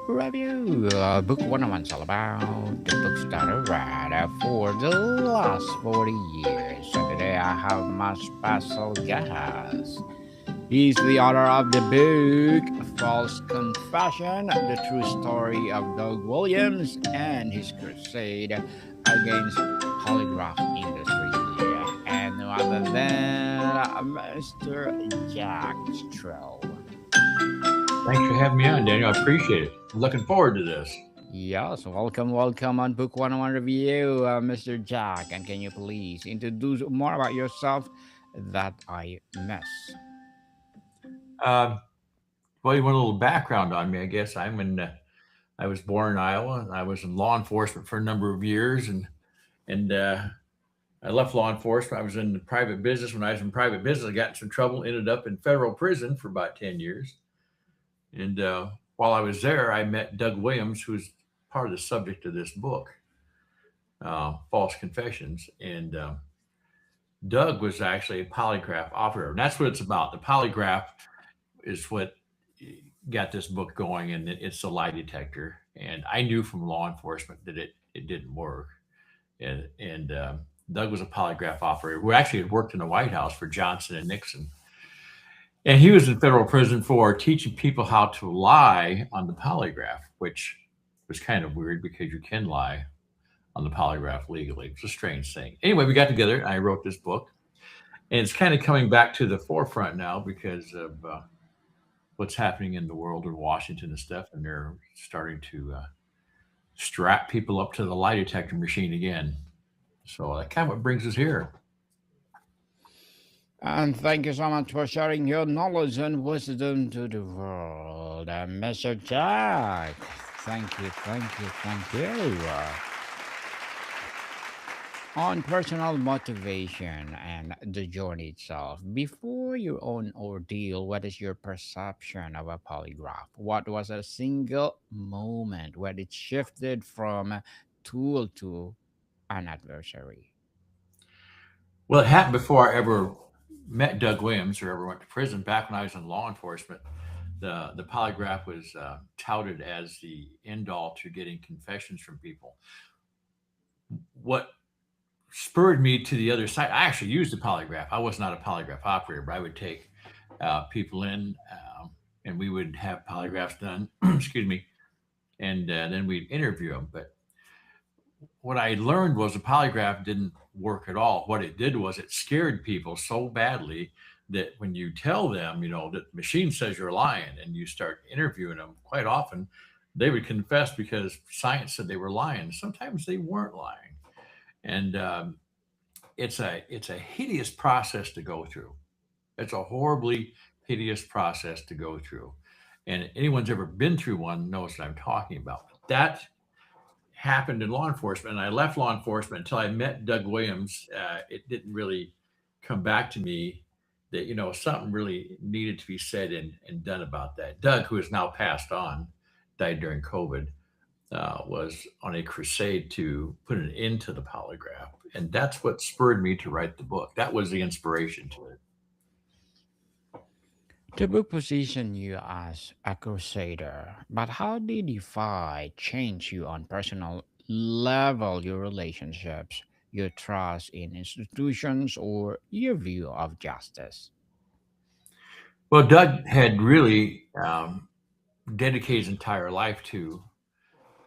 Review Book 101 is all about the books that I read for the last 40 years. So today I have my special guest. He's the author of the book False Confession, the true story of Doug Williams and his crusade against polygraph industry. And no other than Mr. Jack Stroll. Thanks for having me on, Daniel. I appreciate it. I'm looking forward to this. Yes, welcome on Book 101 Review, Mr. Jack. And can you please introduce more about yourself that I miss? Um, well, you want a little background on me, I guess. I was born in Iowa. And I was in law enforcement for a number of years, and I left law enforcement. I was in the private business. When I was in private business, I got in some trouble. Ended up in federal prison for about 10 years. And while I was there, I met Doug Williams, who's part of the subject of this book, False Confessions. And Doug was actually a polygraph operator. And that's what it's about. The polygraph is what got this book going, and it's a lie detector. And I knew from law enforcement that it didn't work. And Doug was a polygraph operator who actually had worked in the White House for Johnson and Nixon. And he was in federal prison for teaching people how to lie on the polygraph, which was kind of weird because you can lie on the polygraph legally. It's a strange thing. Anyway, we got together and I wrote this book. And it's kind of coming back to the forefront now because of what's happening in the world in Washington and stuff. And they're starting to strap people up to the lie detector machine again. So that kind of what brings us here. And thank you so much for sharing your knowledge and wisdom to the world, Mr. Jack. Thank you. On personal motivation and the journey itself, before your own ordeal, what is your perception of a polygraph? What was a single moment where it shifted from a tool to an adversary? Well, it happened before I ever met Doug Williams or ever went to prison. Back when I was in law enforcement, the polygraph was touted as the end all to getting confessions from people. What spurred me to the other side? I actually used the polygraph. I was not a polygraph operator, but I would take people in, and we would have polygraphs done. Excuse me, and then we'd interview them. But what I learned was the polygraph didn't work at all. What it did was it scared people so badly that when you tell them, that the machine says you're lying and you start interviewing them, quite often they would confess because science said they were lying. Sometimes they weren't lying. And it's a hideous process to go through. It's a horribly hideous process to go through. And anyone's ever been through one knows what I'm talking about. That happened in law enforcement, and I left law enforcement until I met Doug Williams. It didn't really come back to me that something really needed to be said and done about that. Doug, who has now passed on, died during COVID, was on a crusade to put an end to the polygraph, and that's what spurred me to write the book. That was the inspiration to it. The book positioned you as a crusader, but how did the fight change you on personal level, your relationships, your trust in institutions, or your view of justice? Well, Doug had really dedicated his entire life to.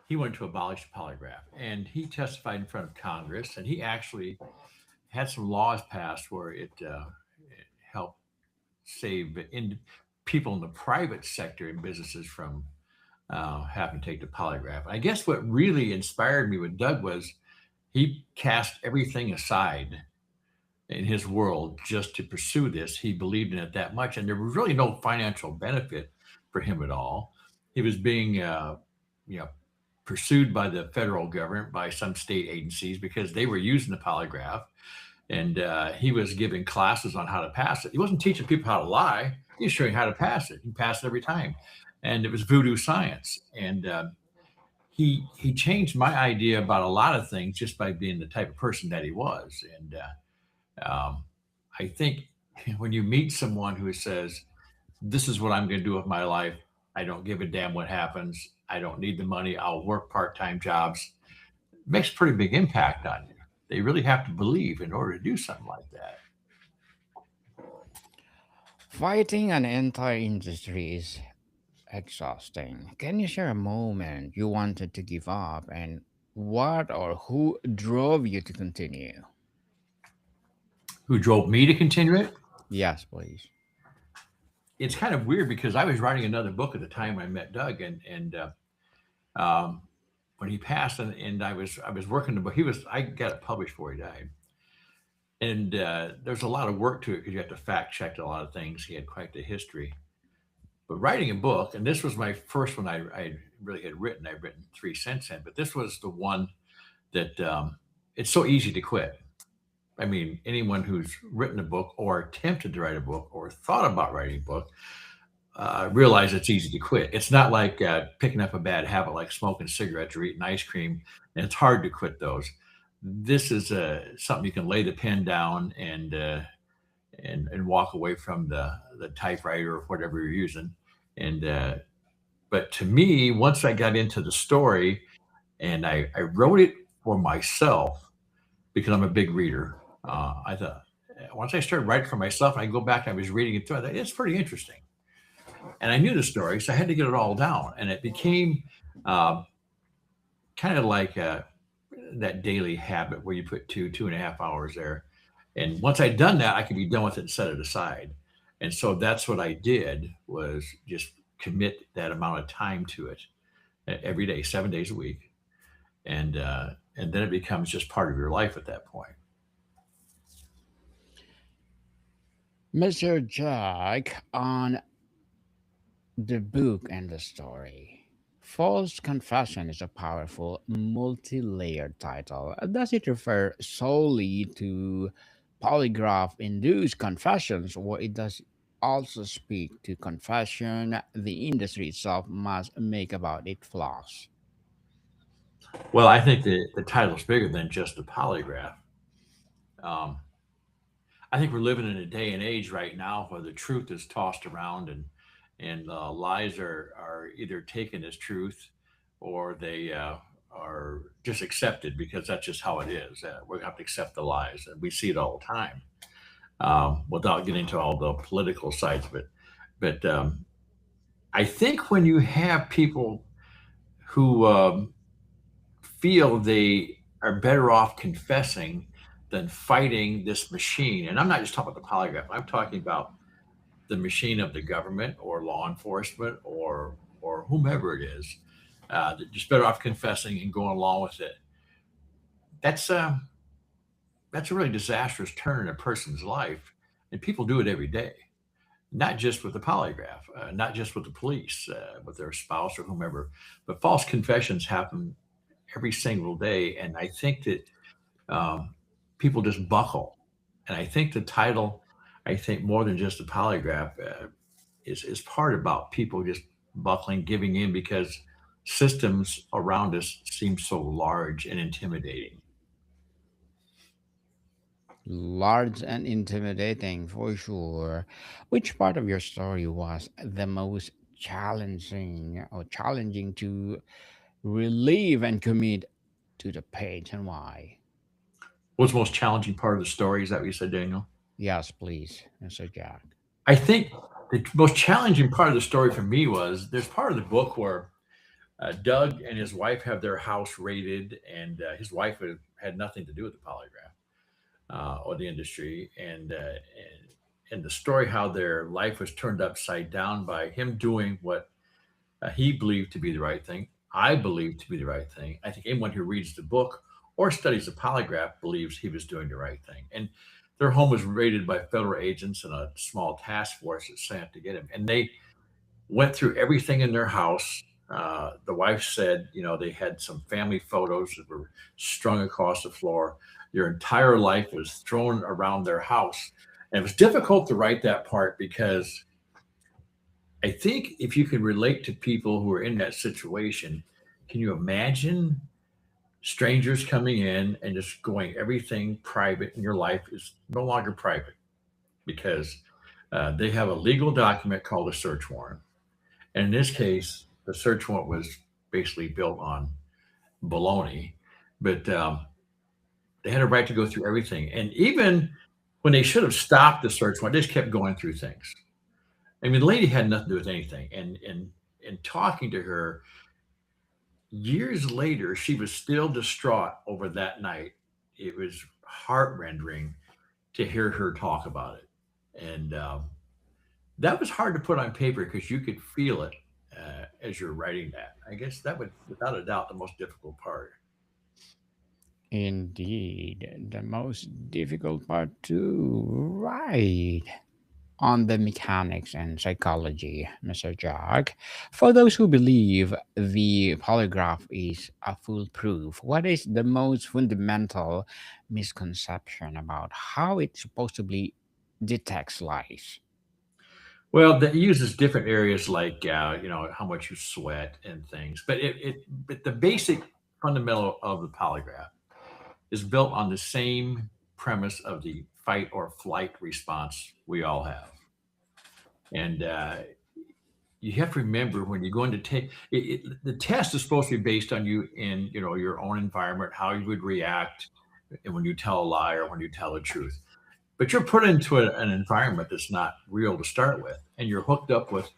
He wanted to abolish the polygraph, and he testified in front of Congress, and he actually had some laws passed where it helped save people in the private sector and businesses from having to take the polygraph. I guess what really inspired me with Doug was he cast everything aside in his world just to pursue this. He believed in it that much, and there was really no financial benefit for him at all. He was being, you know, pursued by the federal government, by some state agencies because they were using the polygraph, and he was giving classes on how to pass it. He wasn't teaching people how to lie; he was showing how to pass it. He passed it every time, and it was voodoo science. And he changed my idea about a lot of things just by being the type of person that he was. And I think when you meet someone who says, "This is what I'm going to do with my life," I don't give a damn what happens. I don't need the money. I'll work part-time jobs. It makes a pretty big impact on you. They really have to believe in order to do something like that. Fighting an entire industry is exhausting. Can you share a moment you wanted to give up and what or who drove you to continue? Who drove me to continue it? Yes, please. It's kind of weird because I was writing another book at the time I met Doug, and um, when he passed, and I was working the book. I got it published before he died, and there's a lot of work to it because you have to fact check a lot of things. He had quite the history. But writing a book, and this was my first one I really had written. I've written three since then, but this was the one that it's so easy to quit. I mean, anyone who's written a book or attempted to write a book or thought about writing a book realize it's easy to quit. It's not like picking up a bad habit like smoking cigarettes or eating ice cream, and it's hard to quit those. This is something you can lay the pen down and walk away from the typewriter or whatever you're using. And but to me, once I got into the story and I wrote it for myself because I'm a big reader. I thought once I started writing for myself, I go back and I was reading it through. I thought it's pretty interesting, and I knew the story, so I had to get it all down, and it became uh, kind of like that daily habit where you put 2.5 hours there, and once I'd done that, I could be done with it and set it aside. And so that's what I did was just commit that amount of time to it every day, 7 days a week, and then it becomes just part of your life at that point. Mr. Jack, on the book and the story. False Confession is a powerful, multi layered title. Does it refer solely to polygraph induced confessions, or it does also speak to confession the industry itself must make about its flaws? Well, I think the title's bigger than just a polygraph. Um, I think we're living in a day and age right now where the truth is tossed around and lies are either taken as truth or they are just accepted because that's just how it is. We have to accept the lies, and we see it all the time without getting into all the political sides of it. But I think when you have people who feel they are better off confessing than fighting this machine. And I'm not just talking about the polygraph. I'm talking about the machine of the government or law enforcement or whomever it is. They're just better off confessing and going along with it. That's that's a really disastrous turn in a person's life, and people do it every day. Not just with the polygraph, not just with the police, with their spouse or whomever, but false confessions happen every single day. And I think that um, people just buckle. And I think the title, I think more than just a polygraph, is part about people just buckling, giving in because systems around us seem so large and intimidating. Large and intimidating for sure. Which part of your story was the most challenging to relieve and commit to the page and why? What's the most challenging part of the story? Is that what you said, Daniel? Yes, please, Mr. Jack. I think the most challenging part of the story for me was there's part of the book where Doug and his wife have their house raided, and his wife had nothing to do with the polygraph or the industry, and the story how their life was turned upside down by him doing what he believed to be the right thing. I believe to be the right thing. I think anyone who reads the book or studies the polygraph believes he was doing the right thing. And their home was raided by federal agents and a small task force that sent to get him. And they went through everything in their house. The wife said, they had some family photos that were strung across the floor. Their entire life was thrown around their house. And it was difficult to write that part because I think if you can relate to people who are in that situation, can you imagine strangers coming in and just going everything private in your life is no longer private because they have a legal document called a search warrant, And in this case, the search warrant was basically built on baloney, but they had a right to go through everything. And even when they should have stopped the search warrant, they just kept going through things. I mean, the lady had nothing to do with anything. And talking to her years later, she was still distraught over that night. It was heart rending to hear her talk about it. And that was hard to put on paper because you could feel it as you're writing that. I guess that would, without a doubt, the most difficult part. Indeed, the most difficult part to write on the mechanics and psychology, Mr. Jack. For those who believe the polygraph is a foolproof, what is the most fundamental misconception about how it supposedly detects lies? Well, that uses different areas like how much you sweat and things, but but the basic fundamental of the polygraph is built on the same premise of the fight or flight response we all have. And you have to remember when you're going to take the test is supposed to be based on you in your own environment, how you would react and when you tell a lie or when you tell the truth. But you're put into an environment that's not real to start with, and you're hooked up with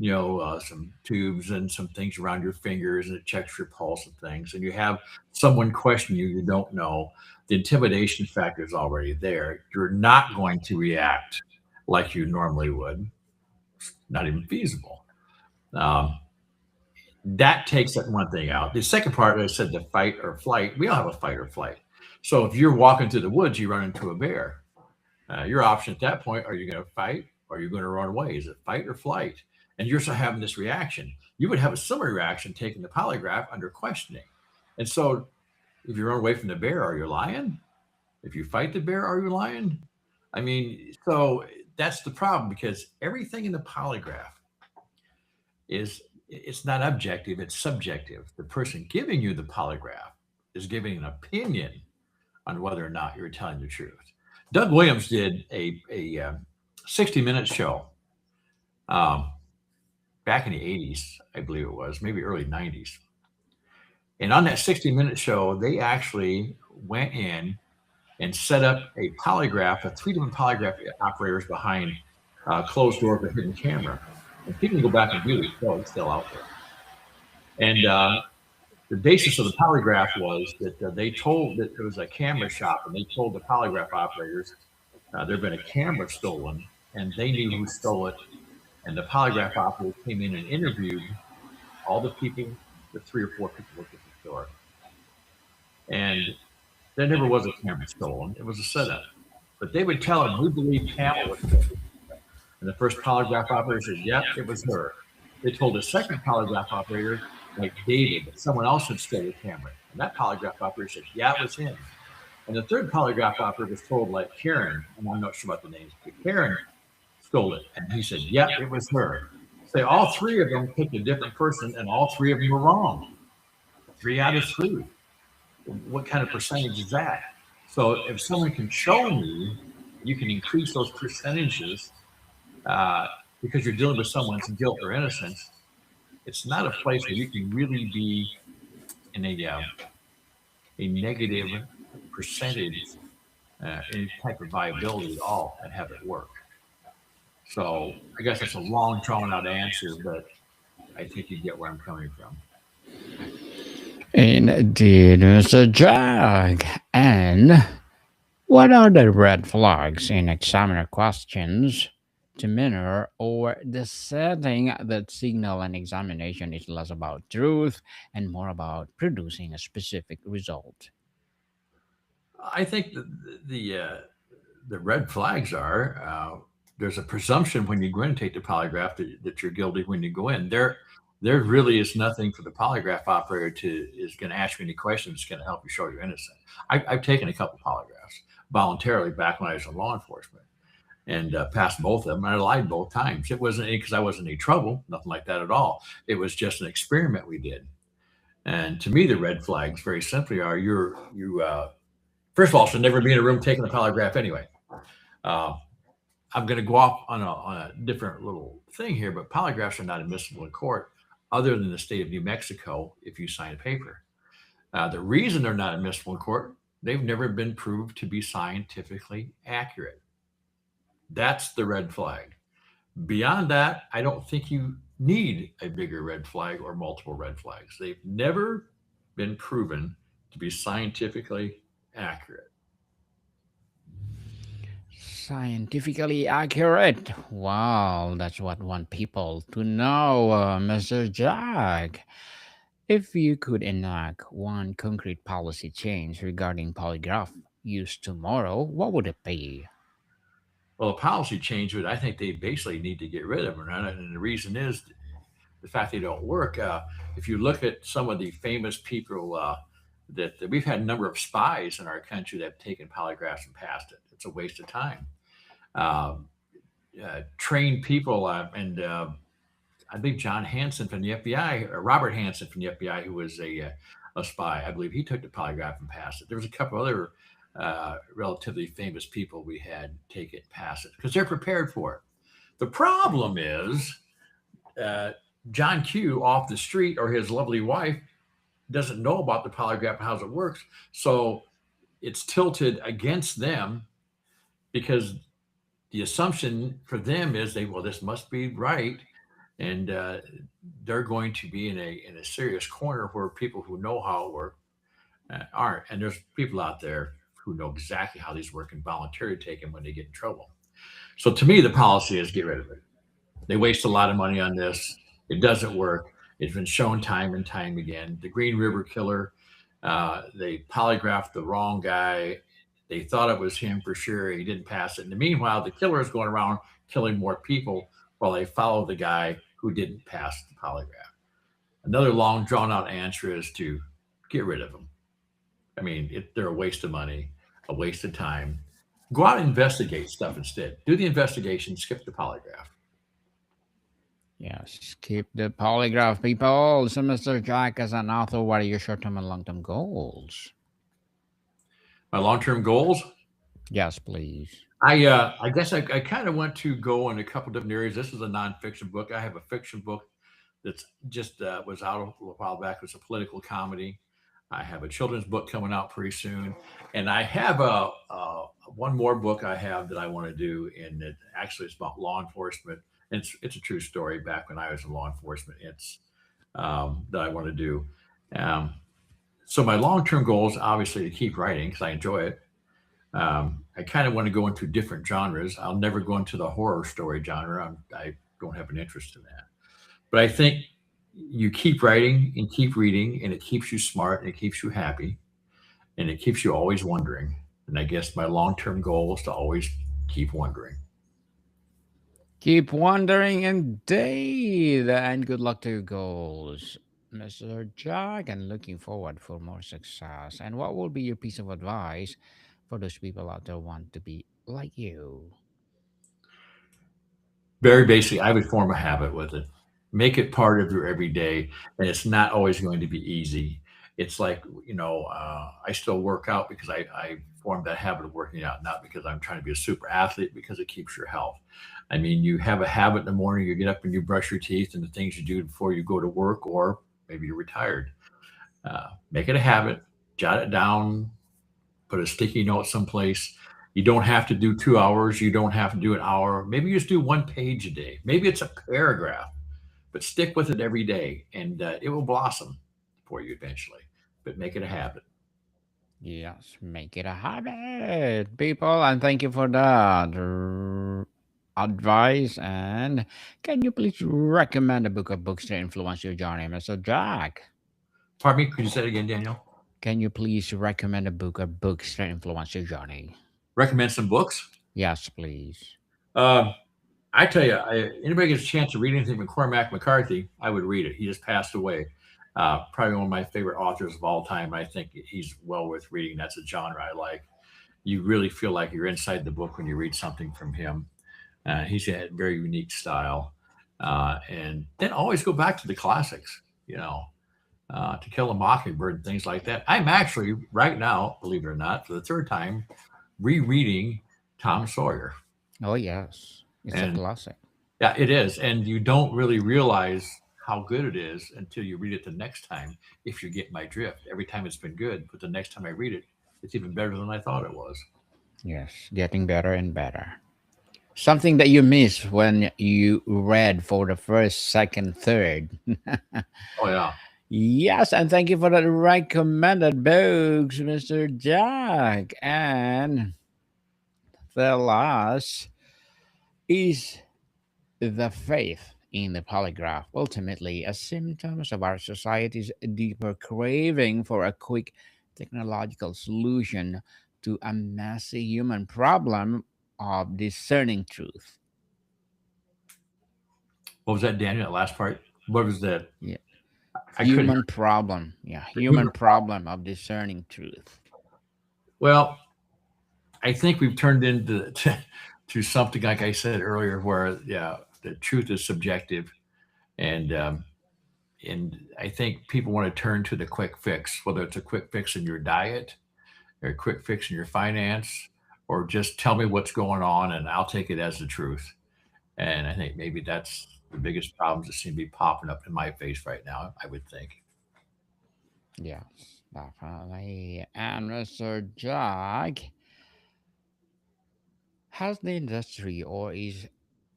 some tubes and some things around your fingers, and it checks your pulse and things, and you have someone question you don't know. The intimidation factor is already there. You're not going to react like you normally would. Not even feasible. um, that takes that one thing out. The second part, I said, the fight or flight. We all have a fight or flight. So if you're walking through the woods, you run into a bear. Your option at that point: are you going to fight or are you going to run away? Is it fight or flight? And you're still having this reaction. You would have a similar reaction taking the polygraph under questioning. And so, if you run away from the bear, are you lying? If you fight the bear, are you lying? I mean, so that's the problem because everything in the polygraph is it's not objective, it's subjective. The person giving you the polygraph is giving an opinion on whether or not you're telling the truth. Doug Williams did a 60-minute show um, back in the 80s, I believe it was, maybe early 90s. And on that 60-minute show, they actually went in and set up a polygraph, three different polygraph operators behind closed doors with a hidden camera. And people can go back and view the show; it's still out there. And the basis of the polygraph was that they told that it was a camera shop, and they told the polygraph operators there had been a camera stolen, and they knew who stole it. And the polygraph operator came in and interviewed all the people, the three or four people working at the store. And there never was a camera stolen. It was a setup. But they would tell him, we believe Pamela was stolen. And the first polygraph operator said, yep, it was her. They told the second polygraph operator, like David, that someone else had stolen the camera. And that polygraph operator said, yeah, it was him. And the third polygraph operator was told, like Karen, and I'm not sure about the names, but Karen stole it. And he said, yep, it was her. So all three of them picked a different person, and all three of them were wrong. 3 out of 3. What kind of percentage is that? So if someone can show me, you can increase those percentages because you're dealing with someone's guilt or innocence. It's not a place where you can really be in a negative percentage, any type of viability at all, and have it work. So I guess that's a long, drawn out answer, but I think you get where I'm coming from. Indeed, Mr. Jack. And what are the red flags in examiner questions, demeanor, or the setting that signal an examination is less about truth and more about producing a specific result? I think the red flags are there's a presumption when you go in and take the polygraph that you're guilty when you go in. There really is nothing for the polygraph operator is going to ask you any questions that's going to help you show you're innocent. I've taken a couple polygraphs voluntarily back when I was in law enforcement and passed both of them. And I lied both times. It wasn't because I wasn't in any trouble, nothing like that at all. It was just an experiment we did. And to me, the red flags very simply are you first of all should never be in a room taking a polygraph anyway. Uh, I'm going to go off on a different little thing here, but polygraphs are not admissible in court other than the state of New Mexico if you sign a paper. The reason they're not admissible in court, they've never been proved to be scientifically accurate. That's the red flag. Beyond that, I don't think you need a bigger red flag or multiple red flags. They've never been proven to be scientifically accurate. Scientifically accurate. Wow, that's what I want people to know, Mr. Jack. If you could enact one concrete policy change regarding polygraph use tomorrow, what would it be? Well, a policy change would, I think they basically need to get rid of them. And the reason is the fact they don't work. If you look at some of the famous people that we've had a number of spies in our country that have taken polygraphs and passed it. It's a waste of time. Uh, Trained people, and I believe John Hanson from the FBI, or Robert Hanson from the FBI, who was a spy. I believe he took the polygraph and passed it. There was a couple other relatively famous people we had take it and pass it because they're prepared for it. The problem is uh, John Q off the street or his lovely wife doesn't know about the polygraph and how it works. So it's tilted against them because the assumption for them is well, this must be right. And they're going to be in a serious corner where people who know how it works aren't. And there's people out there who know exactly how these work and voluntarily take them when they get in trouble. So to me, the policy is get rid of it. They waste a lot of money on this. It doesn't work. It's been shown time and time again. The Green River Killer, they polygraphed the wrong guy. They thought it was him for sure. He didn't pass it. And meanwhile, the killer is going around killing more people while they follow the guy who didn't pass the polygraph. Another long, drawn out answer is to get rid of them. I mean, they're a waste of money, a waste of time. Go out and investigate stuff instead. Do the investigation, skip the polygraph. Yes, keep the polygraph, people. So, Mr. Jack, as an author, what are your short term and long term goals? My long term goals, Yes, please. I guess I kind of want to go in a couple different areas. This is a nonfiction book. I have a fiction book that's just was out a while back. It's a political comedy. I have a children's book coming out pretty soon, and I have one more book I have that I want to do, and it actually it's about law enforcement. It's a true story. Back when I was in law enforcement, it's that I want to do. Um, so my long term goal is obviously to keep writing because I enjoy it. I kind of want to go into different genres. I'll never go into the horror story genre. I don't have an interest in that. But I think you keep writing and keep reading, and it keeps you smart and it keeps you happy and it keeps you always wondering. And I guess my long term goal is to always keep wondering. Keep wondering indeed, and good luck to your goals, Mr. Jack, and looking forward for more success. And what will be your piece of advice for those people out there who want to be like you? Very basic. I would form a habit with it. Make it part of your everyday, and it's not always going to be easy. It's like I still work out because I formed that habit of working out, not because I'm trying to be a super athlete, because it keeps your health. I mean, you have a habit in the morning, you get up and you brush your teeth, and the things you do before you go to work, or maybe you're retired. Make it a habit, jot it down, put a sticky note someplace. You don't have to do 2 hours. You don't have to do an hour. Maybe you just do one page a day. Maybe it's a paragraph, but stick with it every day and it will blossom for you eventually. But make it a habit. Yes, make it a habit, people, and thank you for that advice. And can you please recommend a book or books to influence your journey, Mr. Jack? Pardon me, could you say it again, Daniel? Can you please recommend a book or books that influence your journey? Recommend some books. Yes, please. Um, I tell you, anybody gets a chance to read anything from Cormac McCarthy, I would read it. He just passed away. Probably one of my favorite authors of all time. I think he's well worth reading. That's a genre I like. You really feel like you're inside the book when you read something from him. He's a very unique style. And then always go back to the classics, To Kill a Mockingbird and things like that. I'm actually, right now, believe it or not, for the third time, rereading Tom Sawyer. Oh, yes. It's a And classic. yeah, it is. And you don't really realize how good it is until you read it the next time, if you get my drift. Every time it's been good, but the next time I read it, it's even better than I thought it was. Yes, getting better and better. Something that you missed when you read for the first, second, third. Oh, yeah. Yes, and thank you for the recommended books, Mr. Jack. And the last is the faith in the polygraph ultimately a symptom of our society's deeper craving for a quick technological solution to a messy human problem of discerning truth. What was that, Daniel? That last part? What was that? Yeah. I couldn't hear Human problem. Yeah. the human Human problem. problem of discerning truth. Well, I think we've turned into to something like I said earlier, where yeah, the truth is subjective, and I think people want to turn to the quick fix, whether it's a quick fix in your diet, or a quick fix in your finance, or just tell me what's going on and I'll take it as the truth. And I think maybe that's the biggest problems that seem to be popping up in my face right now. I would think. Yes, definitely. And Mr. Jack, has the industry or is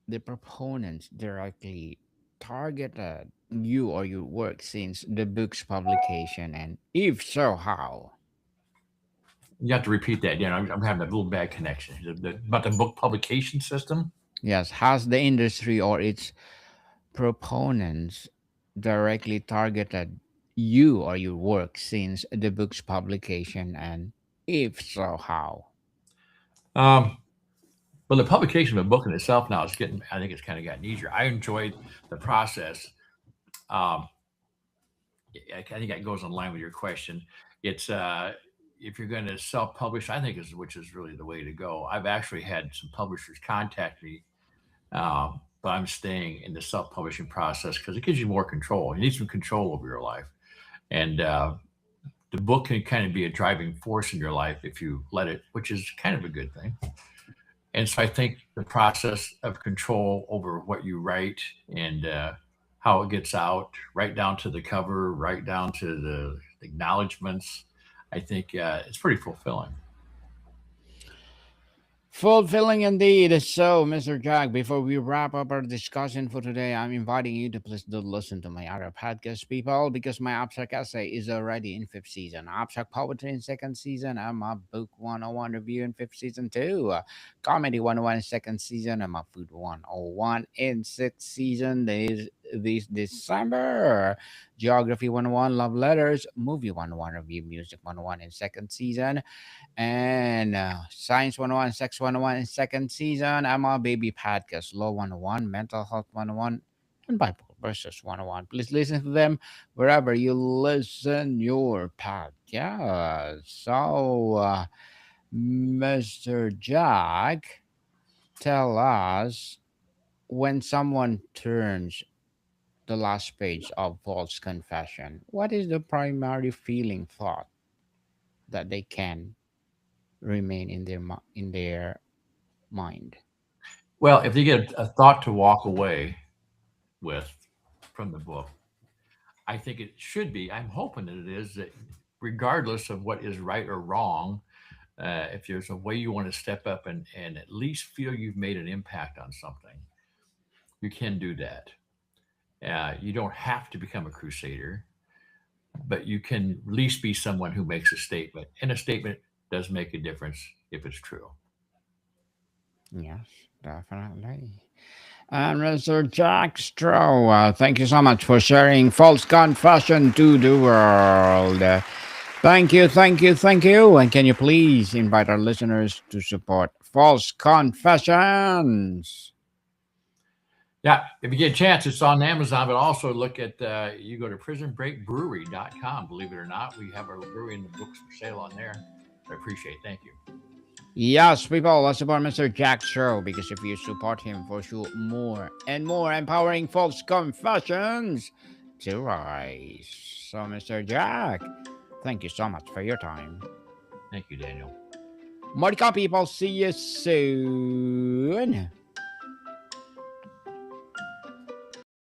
the proponents directly targeted you or your work since the book's publication? And if so, how? You have to repeat that. You know, I'm having a little bad connection. About the book publication system. Yes, has the industry or its proponents directly targeted you or your work since the book's publication? And if so, how? Um, Well, the publication of a book in itself now is getting, I think it's kind of gotten easier. I enjoyed the process. Um, I think that goes in line with your question. It's, if you're going to self publish, I think is, which is really the way to go. I've actually had some publishers contact me, but I'm staying in the self publishing process because it gives you more control. You need some control over your life. And the book can kind of be a driving force in your life if you let it, which is kind of a good thing. And so I think the process of control over what you write and how it gets out, right down to the cover, right down to the acknowledgments, I think it's pretty fulfilling. Fulfilling indeed. So, Mr. Jack, before we wrap up our discussion for today, I'm inviting you to please do listen to my other podcast, people, because my abstract essay is already in fifth season. Abstract poetry in second season, and my book 101 review in fifth season too. Comedy 101 in second season, and my food 101 in sixth season. This December. Geography 101, love letters, movie 101 review, music 101 in second season, and Science 101, Sex 101 in second season. I'm a baby podcast, Law 101, Mental Health 101, and Bible Verses 101. Please listen to them wherever you listen your podcast. So, Mr. Jack, tell us when someone turns the last page of False Confession, what is the primary feeling thought that they can remain in in their mind? Well, if they get a thought to walk away with from the book, I think it should be, I'm hoping that it is, that regardless of what is right or wrong, if there's a way you want to step up and at least feel you've made an impact on something, you can do that. You don't have to become a crusader, but you can at least be someone who makes a statement. And a statement does make a difference if it's true. Yes, definitely. And Mr. Jack Stroh, thank you so much for sharing False Confession to the world. Thank you, thank you, thank you. And can you please invite our listeners to support False Confessions? Yeah, if you get a chance, it's on Amazon, but also look at, you go to prisonbreakbrewery.com. Believe it or not, we have our brewery and the books for sale on there. I appreciate it. Thank you. Yes, people, let's support Mr. Jack Stroh because if you support him, for sure, more and more empowering False Confessions to rise. So, Mr. Jack, thank you so much for your time. Thank you, Daniel. Marty Con, people. See you soon.